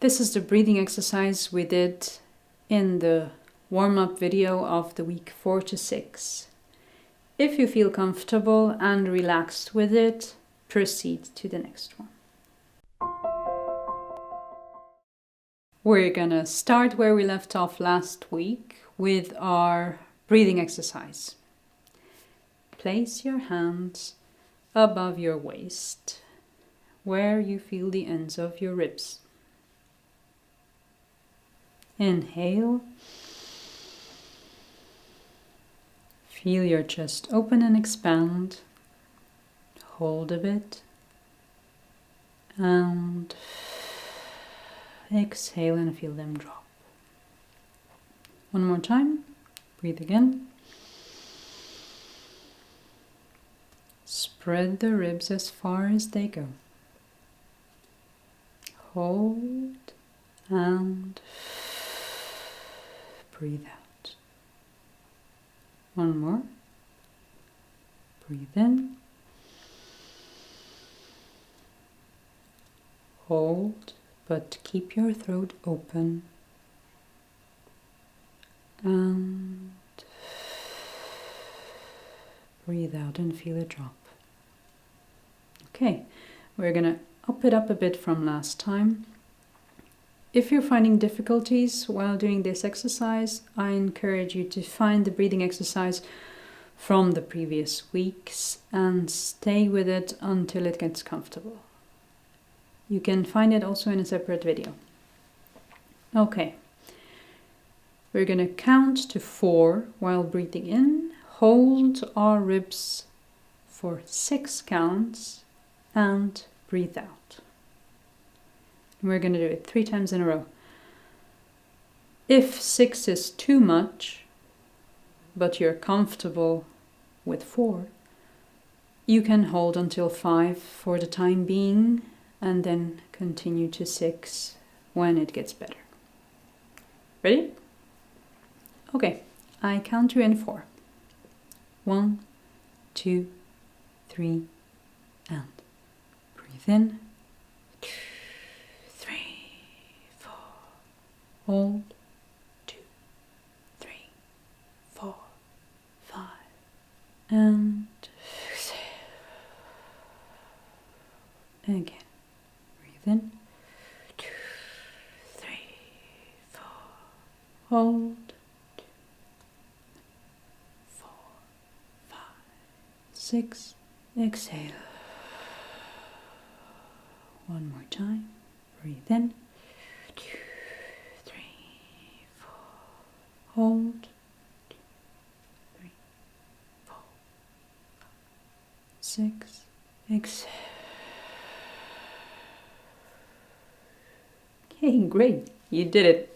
This is the breathing exercise we did in the warm-up video of the week 4 to 6. If you feel comfortable and relaxed with it, proceed to the next one. We're gonna start where we left off last week with our breathing exercise. Place your hands above your waist, where you feel the ends of your ribs. Inhale. Feel your chest open and expand. Hold a bit. And exhale and feel them drop. One more time. Breathe again. Spread the ribs as far as they go. Hold and breathe out. One more. Breathe in. Hold, but keep your throat open. And breathe out and feel it drop. Okay, we're gonna up it up a bit from last time. If you're finding difficulties while doing this exercise, I encourage you to find the breathing exercise from the previous weeks and stay with it until it gets comfortable. You can find it also in a separate video. Okay, we're going to count to 4 while breathing in, hold our ribs for 6 counts and breathe out. We're going to do it 3 times in a row. If 6 is too much, but you're comfortable with 4, you can hold until 5 for the time being and then continue to 6 when it gets better. Ready? Okay, I count you in 4. 1, 2, 3, and breathe in. Hold, 2, 3, 4, 5, and exhale. Again, breathe in, 2, 3, 4, hold, 2, 4, 5, 6, exhale. One more time, breathe in, 2, hold, 2, 3, 4, 5, 6, exhale. Okay, great, you did it.